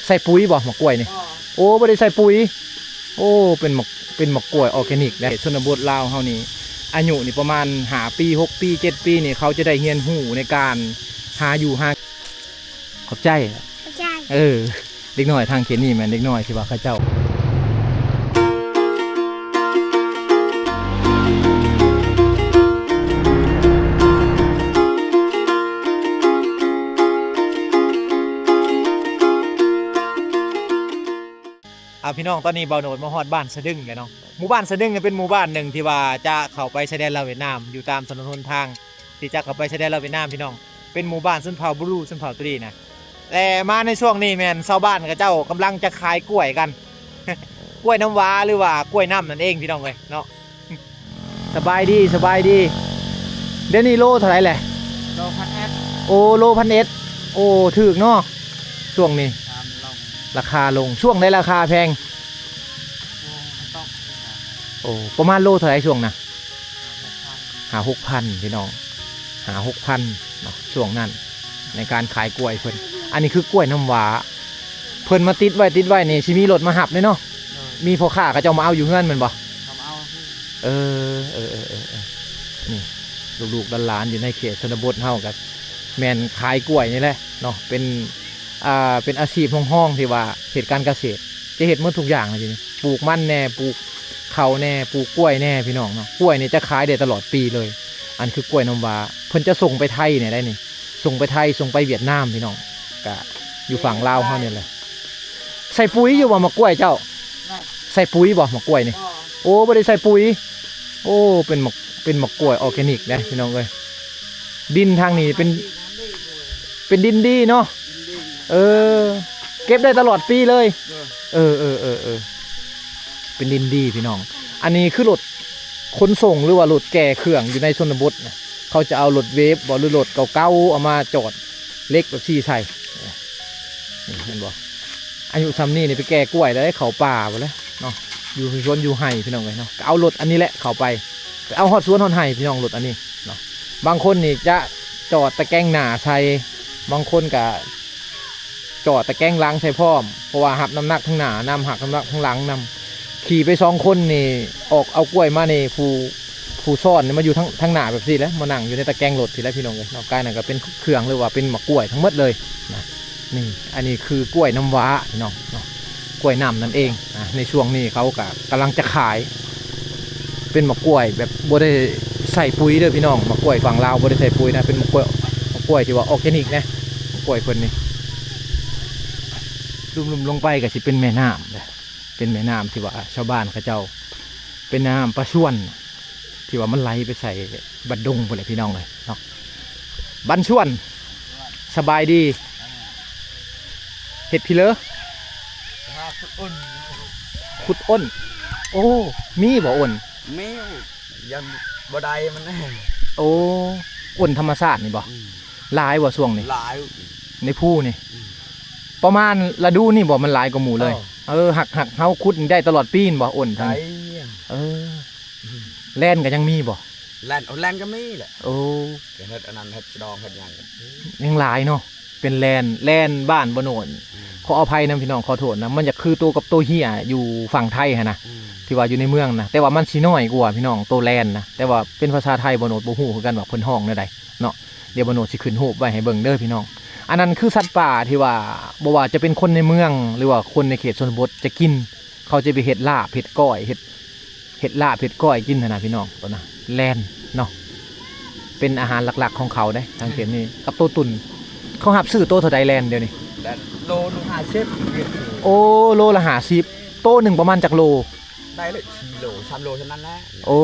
ใส่ปุ๋ยบ่หมกกล้วยนี่โอ้ไม่ได้ใส่ปุ๋ยโอ้เป็นหมกกล้วยออร์แกนิกนะชนบทลาวเฮานี่อายุนี่ประมาณ5 ปี6 ปี7 ปีนี่เขาจะได้เรียนรู้ในการหาอยู่หาขอบใจเด็กน้อยทางเขตนี่แม่นเด็กน้อยที่ว่าเขาเจ้าพี่น้องตอนนี้เบาโหนดมาฮอดบ้านสะดึงเลยเนาะหมู่บ้านสะดึงเป็นหมู่บ้านหนึ่งที่ว่าจะเข้าไปชายแดนลาวเวียดนามอยู่ตามถนนหนทางที่จะเข้าไปชายแดนลาวเวียดนามพี่น้องเป็นหมู่บ้านชนเผ่าบรูชนเผ่าตรีนะแต่มาในช่วงนี้แม่นชาวบ้านกับเจ้ากำลังจะขายกล้วยกัน กล้วยน้ำว้าหรือว่ากล้วยน้ำนั่นเองพี่น้องเลยเนาะสบายดีเดี๋ยวนี้โลเท่าไหร่แหละโล1,000 โอ้โล1,000โอ้ถูกเนาะช่วงนี้ราคาลงช่วงได้ราคาแพงโอ้ประมาณโลเท่าไหร่ช่วงนะ6,000พี่น้อง6,000เนาะช่วงนั้นในการขายกล้วยเพิ่นอันนี้คือกล้วยน้ำว้าเพิ่นมาติดไว้นี่สิมีรถมาหับเลยเนาะมีพ่อค้าก็จะมาเอาอยู่เฮือนแม่นบ่เออนี่ลูกๆหลานๆอยู่ในเขตชนบทเฮากับแม่นขายกล้วยนี่แหละเนาะเป็นอาชีพห้องที่ว่าเหตุการณ์เกษตรจะเห็ดหมดทุกอย่างเลยทีนี้ปลูกมันแน่ปลูกเขาแน่ปลูกกล้วยแน่พี่น้องเนาะกล้วยนี่จะขายได้ตลอดปีเลยอันคือกล้วยน้ำว้าเพิ่นจะส่งไปไทยเนี่ยได้นี่ส่งไปไทยส่งไปเวียดนามพี่น้องก็อยู่ฝั่งลาวเขาเนี่ยเลยใส่ปุ๋ยอยู่บ่มะกล้วยเจ้าใส่ปุ๋ยบ่มะกล้วยนี่โอ้ไม่ได้ใส่ปุ๋ยโอ้เป็นมะกล้วยออร์แกนิกนะพี่น้องเลยดินทางนี้เป็นดินดีเนาะเก็บได้ตลอดปีเลยเป็นดินดีพี่น้องอันนี้คือรถขนส่งหรือว่ารถแก่เครื่องอยู่ในชนบทนะเขาจะเอารถเวฟหรือรถเก่าๆเอามาจอดเล็กแบบซี่ใส่นี่เห็นบ่อายุซ้ำนี่ไปแก่กล้วยแล้วได้เขาป่าไปแล้วเนาะอยู่สวนอยู่ไห่พี่น้องเลยเนาะเอารถอันนี้แหละเข้าไปเอาฮอดสวนฮอดไห่พี่น้องรถอันนี้เนาะบางคนนี่จะจอดตะแกรงหน้าใส่บางคนก็จอดตะแกรงหลังใส่พร้อมเพราะว่าหับน้ำหนักทั้งหน้านำหักน้ำหนักทั้งหลังนำขี่ไป2 คนนี่ออกเอากล้วยมาในผู้ซ่อนนี่มาอยู่ทั้งหน้าแบบนี้แล้วมานั่งอยู่ในตะแกรงรถทีแล้วพี่น้องเลยนอกกายนั่นก็เป็นเครื่องหรือว่าเป็นหมกกล้วยทั้งหมดเลยนะนี่อันนี้คือกล้วยน้ำว้าพี่น้องเนาะกล้วยน้ำนั่นเองนะในช่วงนี้เขากำลังจะขายเป็นหมกกล้วยแบบบ่ได้ใส่ปุ๋ยเด้อพี่น้องหมกกล้วยฝั่งลาวบ่ได้ใส่ปุ๋ยนะเป็นหมกกล้วยที่ว่าออร์แกนิกนะหมกกล้วยเพิ่นนี่ลุ่มลงไปก็สิเป็นแม่น้ำเลยเป็นแม่น้ำที่ว่าชาวบ้านเขาเจ้าเป็นน้ำปลาช่วนที่ว่ามันไหลไปใส่บัดดงไปเลยพี่น้องเลยเนาะบันช่วนสบายดีเห็ดพี่เลอขุดอ้นโอ้มีบ่อ้นมียันบ่ได้มันแน่โอ้อ้นธรรมชาตินี่บ่ลายบ่ช่วงนี่ลายในผู้นี่ประมาณฤดูนี่บ่มันหลายกว่าหมู่เลยหักเฮาขุดได้ตลอดปีนบ่อ้นทั้งแล่นก็ยังมีบ่แล่นก็มีแหละโอ้เฮ็ดอันนั้นเฮ็ดดองเฮ็ดยังหลายเนาะเป็นแล่นบ้านบ่โนนขออภัยนะพี่น้องขอโทษนะมันจะคือตัวกับตัวเหี้ยอยู่ฝั่งไทยฮะนะที่ว่าอยู่ในเมืองนะแต่ว่ามันสิน้อยกว่าพี่น้องตัวแล่นนะแต่ว่าเป็นภาษาไทยบ่โนดบ่ฮู้คือกันว่าเพิ่นห้องแนวใดเนาะเดี๋ยวบ่โนดสิขึ้นรูปไว้ให้เบิ่งเด้อพี่น้องอันนั้นคือสัตว์ป่าที่ว่าบ่ว่าจะเป็นคนในเมืองหรือว่าคนในเขตชนบทจะกินเขาจะไปเห็ดลาบเห็ดก้อยเห็ดลาบเห็ดก้อยกินนะพี่น้องตัวนะแลนเนาะเป็นอาหารหลักๆของเขาได้ทางเขตนี้กับตัวตุ่นเขาหับซื้อโตเท่าใดแลนเดี๋ยวนี้โลนึง50โอ้โลละ50โตหนึ่งประมาณจากโลได้เลย4 โล 3 โลเท่านั้นแหละโอ้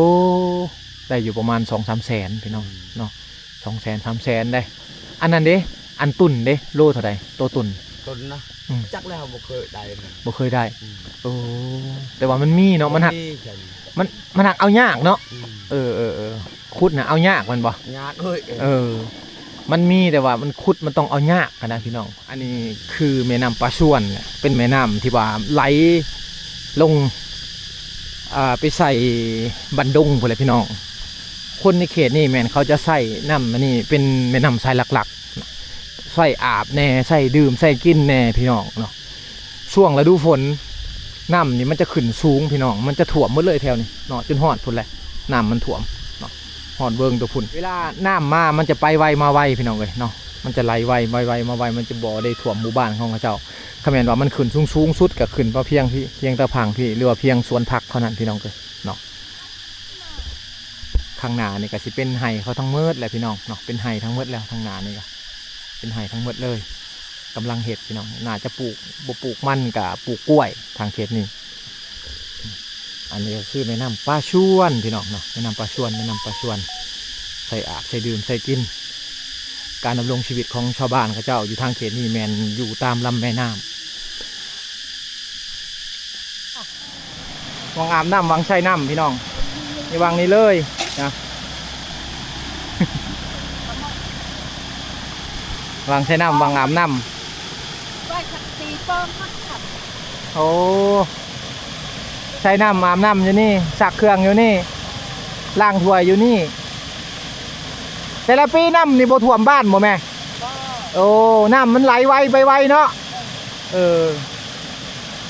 ได้อยู่ประมาณ 2-3 แสนพี่น้องเนาะ200,000-300,000ได้อันนั้นเด้อันตุ่นเด้โลเท่าใดโตตุ่น ต้นนะ อืม จักแล้วบ่เคยได้นะ บ่เคยได้โอ้แต่ว่ามันมีเนาะมันหัก แค่นี้ มันหักเอายากเนาะ อืม ขุดน่ะเอายากมันบ่ ยากเอ้ย มันมีแต่ว่ามันขุดมันต้องเอายากนะพี่น้องอันนี้คือแม่น้ำปลาช่วนเนี่ยเป็นแม่น้ำที่ว่าไหลลงไปใส่บันดงพุ่นแหละพี่น้องคนในเขตนี่แม่นเขาจะใส่น้ำอันนี้เป็นแม่น้ำใส่หลักๆใส่อาบแน่ใส่ดื่มใส่กินแน่พี่น้องเนาะช่วงฤดูฝนน้ำนี่มันจะขึ้นสูงพี่น้องมันจะถ่วมหมดเลยแถวนี้เนาะจนฮอดพุ่นแหละน้ำมันถ่วมเนาะฮอดเบิงตัวพุ่นเวลาน้ำมามันจะไปไวมาไวพี่น้องเลยเนาะมันจะไหลไวมาไวมันจะบ่ได้ถ่วมหมู่บ้านของเขาเจ้าคำแม่นว่ามันขึ้นสูงสุดก็ขึ้นเพราะเพียงตะพังพี่หรือว่าเพียงสวนผักเท่านั้นพี่น้องเลยเนาะข้างหน้านี่ก็สิเป็นไห่เขาทั้งเมิดแหละพี่น้องเนาะเป็นไห่ทั้งเมิดแล้วข้างหน้านี่ก็เป็นไห่ทั้งเมิดเลยกำลังเห็ดพี่น้องน่าจะปลูกบ่ปลูกมันกับปลูกกล้วยทางเขตนี้อันนี้ก็คือแม่น้ำปลาช่วนพี่น้องเนาะแม่น้ำปลาช่วนใส่อาบใส่ดื่มใส่กินการดำรงชีวิตของชาวบ้านเขาเจ้าอยู่ทางเขตนี้แมนอยู่ตามลำแม่น้ำวังอาบน้ำวังใช้น้ำพี่น้องในวังนี้เลยนะ วังใช้น้ำวังอาบน้ำ ไว้ขัดตีป้อมมัดขับ โอ้ใช้น้ำอาบน้ำอยู่นี่สักเครื่องอยู่นี่ล้างถ้วยอยู่นี่แต่ละปีน้ำนี่บ่ท่วมบ้านบ่แม่ ก็ โอ้น้ำมันไหลไวไปไวเนาะ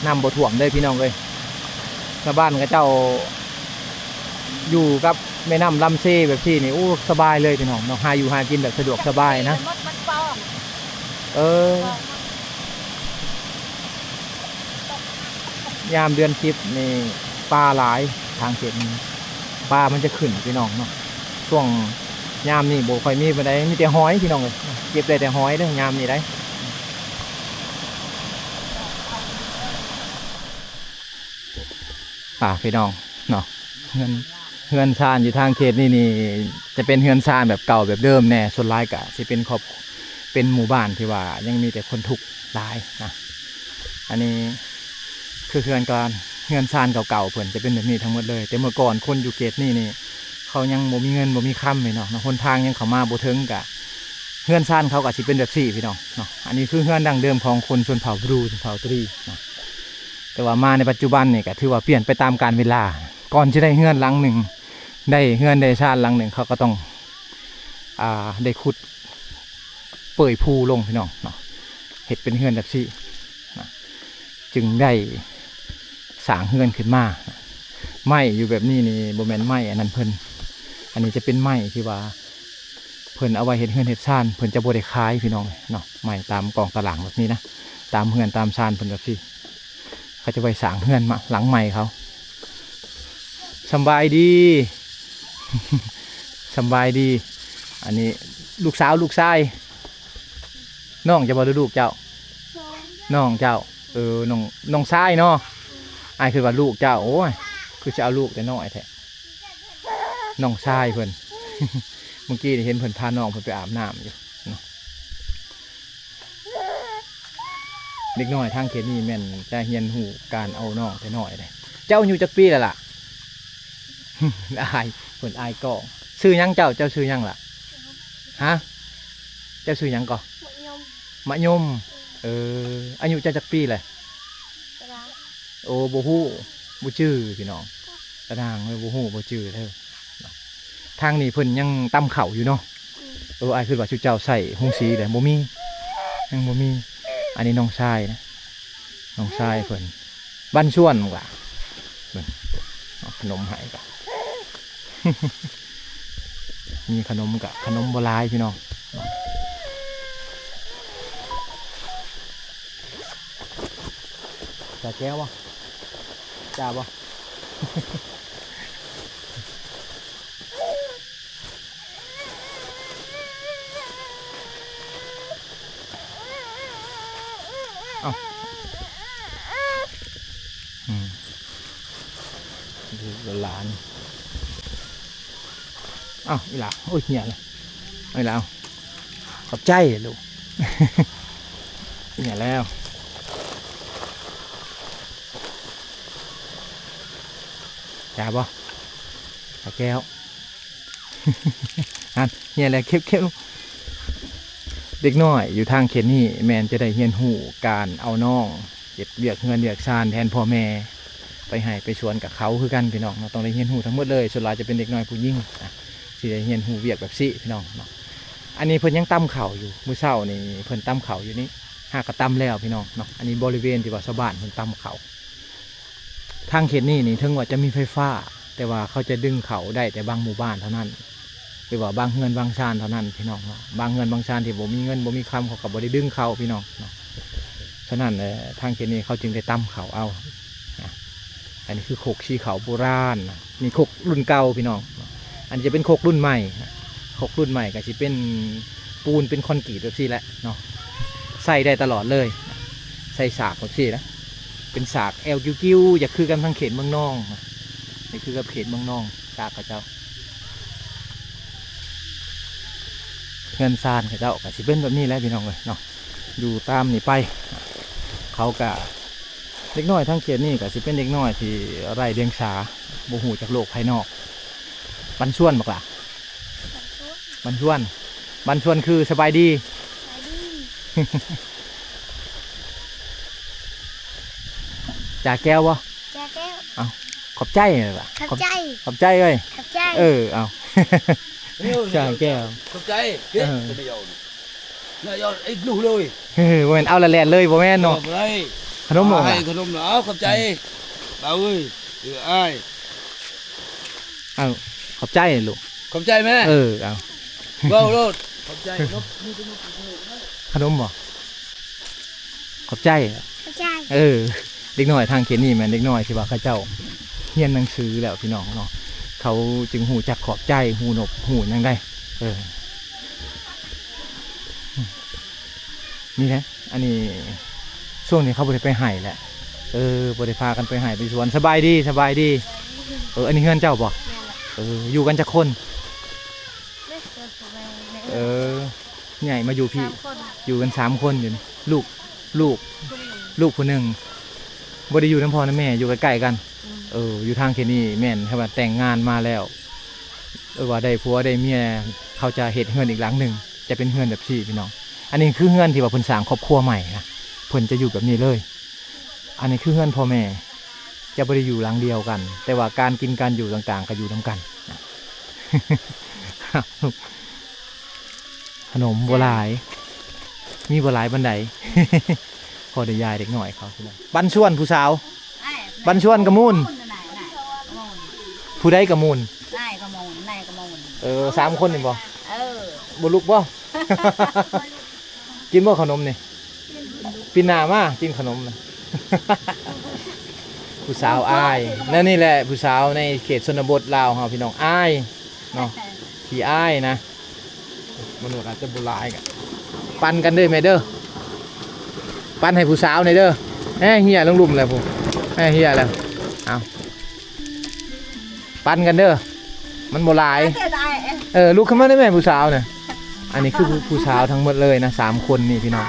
น้ำบ่ท่วมเลยพี่น้องเลยชาวบ้านก็เจ้าอยู่กับแม่น้ำลำเซแบบที่นี่โอ้สบายเลยพี่น้องเนาะหาอยู่หากินแบบสะดวกสบายนะ มัดมัดป้อม ยามเดือน10นี่ปลาหลายทางเขตนี้ปลามันจะขึ้นพี่น้องเนาะช่วงยามนี่บ่ค่อยมีปานใดมีแต่หอยพี่น้องเลยเก็บได้แต่หอยเด้อยามนี้ได้พี่น้องเนาะเฮือนซานอยู่ทางเขตนี่จะเป็นเฮือนซานแบบเก่าแบบเดิมแน่ส่วนหลายก็สิเป็นหมู่บ้านที่ว่ายังมีแต่คนทุกข์หลายนะอันนี้คือเฮือนซานเก่าๆเพิ่นจะเป็นแบบนี้ทั้งหมดเลยแต่เมื่อก่อนคนอยู่เขตนี่เขายังบ่มีเงินบ่มีค่ำเลยเนาะหนทางยังเข้ามาบ่ถึงกะเฮือนซานเขาก็สิเป็นแบบ4พี่น้องเนาะอันนี้คือเฮือนดั้งเดิมของคนชนเผ่าบรูชนเผ่าตรีเนาะแต่ว่ามาในปัจจุบันนี่ก็ถือว่าเปลี่ยนไปตามกาลเวลาก่อนจะได้เฮือนหลังหนึ่งได้เฮือนได้ชาติหลังหนึ่งเขาก็ต้องได้ขุดเปื่อยภูลงพี่น้องเนาะเฮ็ดเป็นเฮือนแบบ4นะจึงได้สร้างเฮือนขึ้นมาไม้อยู่แบบนี้นี่บ่แม่นไม้อันนั้นเพิ่นอันนี้จะเป็นไม้ที่ว่าเพิ่นเอาไว้เฮ็ดเฮือนเฮ็ดซ่านเพิ่นจะบ่ได้ขายพี่น้องเนาะไม้ตามกองตารางแบบนี้นะตามเฮือนตามซ่านเพิ่นแบบนี้เขาจะไว้สร้างเฮือนมาหลังใหม่เขาสบายดี สบายดีอันนี้ลูกสาวลูกชายน้องจะบ่ลูกเจ้าน้องเจ้าน้องชายเนาะอ้ายคือว่าลูกเจ้าโอ้ยคือจะเอาลูกแต่น้อยแท้น้องชายเพิ่น เมื่อกี้เห็นเพิ่นพาน้องเพิ่นไปอาบน้ำอยู่เนาะเด็กน้อยทางเขตนี้แม่นจะเรียนหูการเอาน้องแต่น้อยเลยเจ้าอยู่จักปีแล้วล่ะ อายเพิ่นอายก็ชื่อหยังเจ้าชื่อหยังล่ะฮะเจ้าชื่อหยังก่อ มะยม มะยมอายุเจ้าจักปีเลย กระดาษ โอ้บ่ฮู้บ่ชื่อพี่น้องกระด้างเลยบ่ฮู้บ่ชื่อเด้อทางนี้เพิ่นยังตำข้าวอยู่เนาะอ้ายคือว่าชุดเจ้าใส่หุงสีแหละบ่มียังบ่มีอันนี้น้องชายนะน้องชายเพิ่นบ้านชวนว่ะเพิ่นเอาขนมให้กะ มีขนมกะขนมโบราณพี่น้องจ่าแก้ววะจ่าบ่ เอ้าดูหลานเอ้าอีหล่าโอ้ยเหี้ยเลยอีหล่าขอบใจลูก เ เนี่ยแล้วจ่าบ่จ่าแก้ว อันเนี่ยแหละเข้มๆเด็กน้อยอยู่ทางเขตนี่แมนจะได้เรียนรู้การเอาน้องเก็บเบียกเงินเบียกซานแทนพ่อแม่ไปให้ไปชวนกับเขาคือกันพี่น้องเราต้องได้เรียนรู้ทั้งหมดเลยส่วนหลายจะเป็นเด็กน้อยผู้หญิงที่ได้เรียนรู้เบียกแบบซี่พี่น้องเนาะอันนี้เพิ่นยังตั้มเข่าอยู่มื้อเช้านี่เพิ่นตั้มเข่าอยู่นี่หากกระตั้มแล้วพี่น้องเนาะอันนี้บริเวณที่ว่าชาวบ้านเพิ่นตั้มเข่าทางเขตนี่ถึงว่าจะมีไฟฟ้าแต่ว่าเขาจะดึงเขาได้แต่บางหมู่บ้านเท่านั้นหรือว่าบางเงินบางชานเท่านั้นพี่น้องเนาะบางเงินบางชานที่บ่มีเงินบ่มีคำเขาก็บ่ได้ดึงเขาพี่น้องเนาะฉะนั้นทางเขตนี้เขาจึงได้ตั้มเขาเอาอันนี้คือโคกชีเขาโบราณนี่โคกรุ่นเก่าพี่น้องอันนี้จะเป็นโคกรุ่นใหม่โคกรุ่นใหม่ก็จะเป็นปูนเป็นคอนกรีตแบบนี้แหละเนาะใส่ได้ตลอดเลยใส่สากแบบนี้นะเป็นสากแอลกิ้วๆอย่าคือกันทางเขตเมืองนองนี่คือกับเขตเมืองนองสากกับเจ้าเงินซานกับเจ้าก็สิเป็นแบบนี้แหละพี่น้องเลยเนาะอยู่ตามนี่ไปเขาก็เด็กน้อยทั้งเขตนี่ก็สิเป็นเด็กน้อยที่ไร้เดียงสาโมหูจากโลกภายนอกบันชวนบอกล่ะบันชวนคือสบายดี จ่าแก้ววะ จ้าแก้ว เอาขอบใจเลยล่ะ ขับใจ ขอบใจเลย ขับใจ เอา จ่าแก้ว ขอบใจเฮ้ยจะไม่ยอมนายยอมไอ้ลูกเลย บ่แม่นเอาละแลนเลยบ่แม่นเนาะ อะไร ขนมหมด ให้ขนมเหรอขอบใจเอาเอ้ยอ้าย เอาขอบใจลูก ขอบใจแม่ เอา ว้าวโลดขอบใจนก ขนมบ่ขอบใจ ขับใจ เด็กน้อยทางเขตนี่แม่นเด็กน้อยที่ว่าเขาเจ้าเรียนหนังสือแล้วพี่น้องเนาะเขาจึงหูจักขอบใจหูหนบหูยังได้นี่แหละอันนี้ช่วงนี้เขาบ่ได้ไปไห่แหละบ่ได้พากันไปไห่ไปสวนสบายดีอันนี้เฮือนเจ้าบ่อยู่กันจักคนใหญ่มาอยู่พี่อยู่กัน3 คนอยู่ลูกผู้หนึ่งบ่ได้อยู่น้ำพ่อน้ำแม่อยู่ใกล้ๆกันอยู่ทางเขตนี้แม่นครับว่าแต่งงานมาแล้วว่าได้ผัวได้เมียเขาจะเฮ็ดเฮือนอีกหลังหนึ่งจะเป็นเฮือนแบบซี่พี่น้องอันนี้คือเฮือนที่ว่าเพิ่นสร้างครอบครัวใหม่นะเพิ่นจะอยู่แบบนี้เลยอันนี้คือเฮือนพ่อแม่จะบ่ได้อยู่หลังเดียวกัน แต่ว่าการกินการอยู่ต่างๆก็อยู่นํกันนะ ขนมบัวลายมีบัวลายบันได พอได้ยายเด็กหน่อยเขาบันชวนผู้สาวบันชวนกระมูลผู้ใดกระมูล นายกระมงนายกระมง 3 คนนี่บ่ เ บุลุกบ่ กินบ่ขนมนี่ปีหน้ามากินขนมนะ ผู้สาวอายนั่นนี่แหละผู้สาวในเขตชนบทลาวเฮาพี่น้องอายเนาะที่อายนะมนุษย์อาจจะบุหลายกันปั่นกันเด้อแม่เด้อปั่นให้ผู้สาวหน่อยเด้อเฮียลงลุ่มเลยผมเฮียแล้วเอาปั่นกันเด้อมันบุหลายลูกขึ้นมาได้ไหมผู้สาวเนี่ยอันนี้คือผู้สาวทั้งหมดเลยนะ3 คนนี่พี่น้อง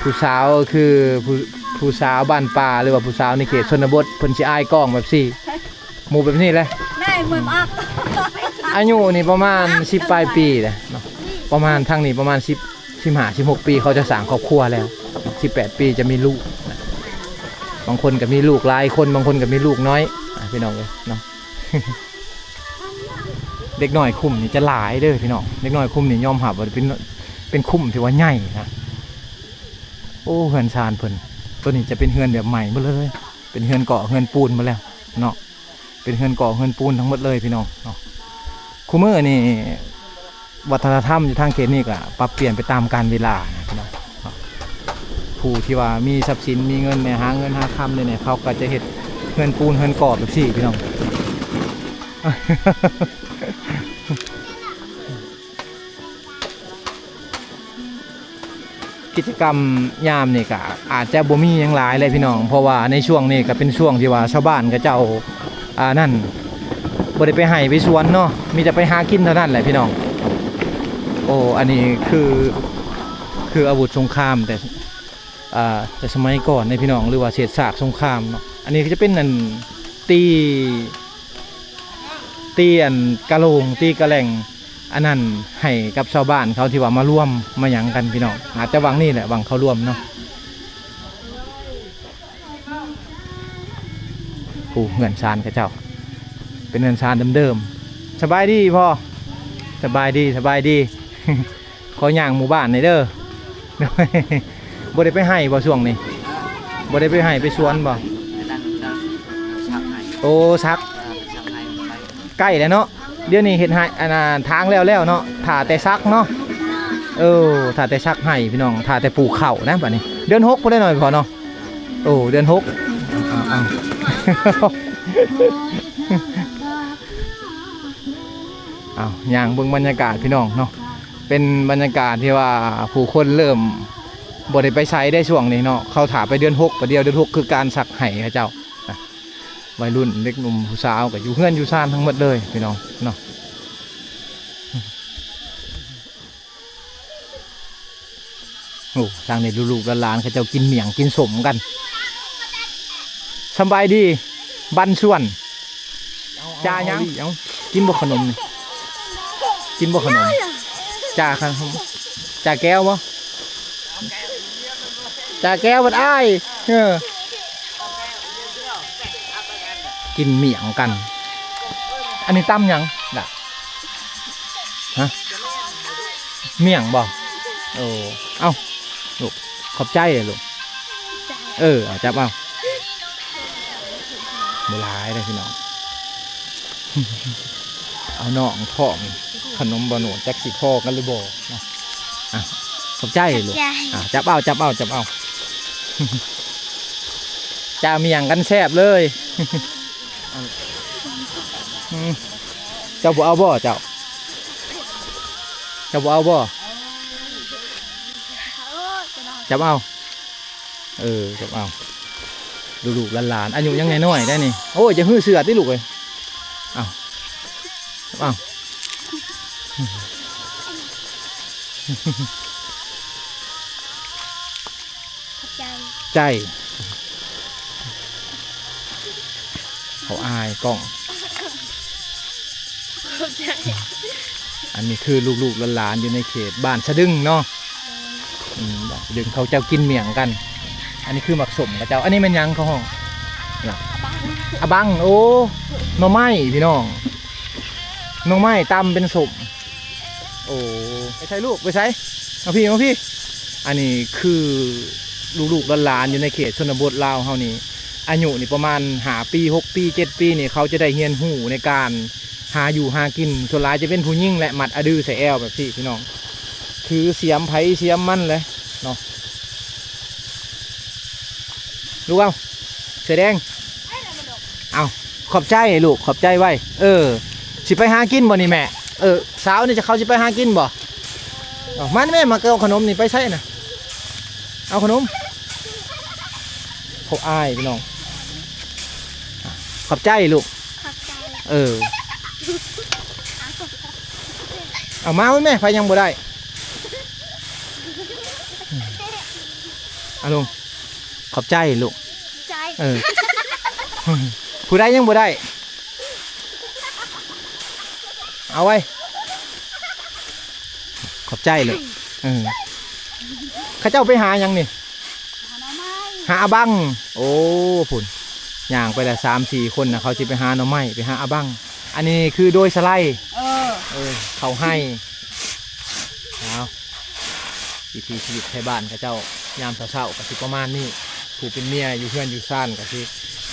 ผู้สาวคือผู้สาวบ้านป่าหรือว่าผู้สาวในเขตชนบทเพิ่นสิอ้ายกล้องแบบซี่หมู่แบบนี้แหละ นายมืออัก อายุนี่ประมาณ10 ปลายปีเลยเนาะประมาณทางนี้ประมาณ15-16 ปีเขาจะสร้างครอบครัวแล้ว18 ปีจะมีลูกนะบางคนก็มีลูกหลายคนบางคนก็มีลูกน้อยพี่น้องเลยเนาะ เด็กน้อยคุ้มนี่จะหลายเด้อพี่น้องเด็กน้อยคุ้มนี่ยอมรับว่าเป็นคุ้มที่ว่าใหญ่นะโอ้เฮือนชานเพิ่นตัวนี้จะเป็นเฮือนแบบใหม่หมดเลยเป็นเฮือนเกาะเฮือนปูนมาแล้วเนาะเป็นเฮือนเกาะเฮือนปูนทั้งหมดเลยพี่น้องเนาะคุมื้อนี่วัฒนธรรมอยู่ทางเขตนี่ก็ปรับเปลี่ยนไปตามกาลเวลานะพี่น้องผู้ที่ว่ามีทรัพย์สินมีเงินเนี่ยหาเงินหาคำเนี่ยเขาก็จะเฮ็ดเฮือนปูนเฮือนเกาะแบบซี่พี่น้อง กิจกรรมยามนี่ก็อาจจะบ่มีหยังหลายเลยพี่น้องเพราะว่าในช่วงนี้ก็เป็นช่วงที่ว่าชาวบ้านก็เจ้านั่นบ่ได้ไปไห้ไปสวนเนาะมีแต่ไปหากินเท่านั้นแหละพี่น้องโอ้อันนี้คืออาวุธสงครามแต่ แต่สมัยก่อนในพี่น้องหรือว่าเศษซากสงครามเนาะอันนี้ก็จะเป็นอันตีอันกะโหลงตีกะแหล่งอันนั้นให้กับชาวบ้านเขาที่ว่ามาร่วมมาหยังกันพี่น้องอาจจะวังนี่แหละวังเขาร่วมเนาะผู้เงินชานกับเจ้าเป็นเงินชานเดิมๆสบายดีพ่อสบายดี ขอย่างหมู่บ้านในเด้อ บ่ได้ไปให้บ่ช่วงนี้บ่ได้ไปให้ไปสวนบ่ ดังชักให้ โอ้ซัก ชักให้ไป ใกล้แล้วเนาะเดี๋ยวนี้เห็นให้อันน่ะทางแล้วเนาะถ่าแต่ซักเนาะถ่าแต่ซักให้พี่น้องถ่าแต่ปลูกข้าวนะบัดนี้เดือน6บ่ได้หน่อยพอเนาะโอ้เดือน6อ้าวอ้าวย่างเบิ่งบรรยากาศพี่น้องเนาะเป็นบรรยากาศที่ว่าผู้คนเริ่มบ่ได้ไปใช้ได้ช่วงนี้เนาะเขาถาไปเดือน6ประเดียวเดือน6คือการซักไห้เขาเจ้าวัยรุ่นเด็กหนุ่มผู้สาวก็อยู่เฮือนอยู่ซ่านทั้งหมดเลยพี่น้องเนาะโอ้ทางนี้ลูกๆหลานๆเขาเจ้ากินเมี่ยงกินสมกันสบายดีบันส่วนจ่ายังกินบ่ขนมนี่กินบ่ขนมจ่าขนมจ่าแก้วบ่จ่าแก้วบัดอ้ายกินเมี่ยงกันอันนี้ตั้มยังด่ะฮะเมี่ยงบ่โอ้เอ้าลูกขอบใจเลยลูกเอาจับเอาโบราณเลยพี่น้อง เอาน้องท้องขนมบะหนูแจ็คสีพ่อกันหรือบ่ขอบใจลูกจับเอาจ่าเมียงกันแซ่บเลยเจ้าบ่เอาบ่เจ้าบ่เอาบ่จับเอาจับเอาลูกๆหลานๆอายุยังน้อยๆได้นี่โอ้ยจะหื้อเสือที่ลูกเลยเอาใจเขาอายกล้องอันนี้คือลูกๆหลานๆอยู่ในเขตบ้านสะดึงเนาะดึงเขาเจ้ากินเมี่ยงกันอันนี้คือหมักสมกับเจ้าอันนี้มันยังเขาห้องอะบังโอ้หน่อไม้พี่น้องหน่อไม้ตำเป็นสมโอ้ไปใช้ลูกไปใช้มาพี่อันนี้คือลูกๆหลานๆอยู่ในเขตชนบทลาวเฮานี่อายุนี่ประมาณ5 ปี 6 ปี 7 ปีนี่เขาจะได้เรียนรู้ในการหาอยู่หากินส่วนหลายจะเป็นผู้หญิงและมัดอะดือใส่แอวแบบนี้พี่น้องถือเสียมไผเสียมมันเลยเนาะลูกเอาเสือแดงเอาขอบใจลูกขอบใจไว้สิไปหากินบ่นี่แม่สาวนี่จะเขาสิไปหากินบ่มันแม่มาเอาขนมนี่ไปใช่น่ะเอาขนมเขาอายพี่น้องขอบใจลูกเอามาแม่ไปยังบ่ได้เอาลงขอบใจลูกผู้ใดยังบ่ได้เอาไว้ขอบใจเลยข้าเจ้าไปหายังนี่หาอาบังโอ้ผุนย่างไปละ3-4 คนนะเขาจะไปหาหน่อไม้ไปหาอาบังอันนี้คือโดยสไลด์เขาให้เอาวิถีชีวิตไทยบ้านข้าเจ้ายามเช้าๆก็สิประมาณนี้ผู้เป็นเมียอยู่เพื่อนอยู่ซ่านก็สิ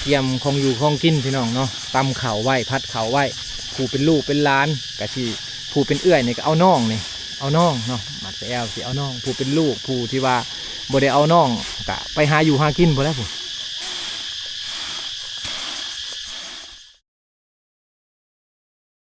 เตรียมของอยู่ของกินพี่น้องเนาะตำเข่าไว้พัดเข่าไว้ผู้เป็นลูกเป็นหลานก็สิผู้เป็นเอื้อยนี่ก็เอาน้องนี่เอาน้องเนาะมัดไปแอวสิเอาน้องผู้เป็นลูกผู้ที่ว่าบ่ได้เอาน้องก็ไปหาอยู่หากินบ่แล้วผู้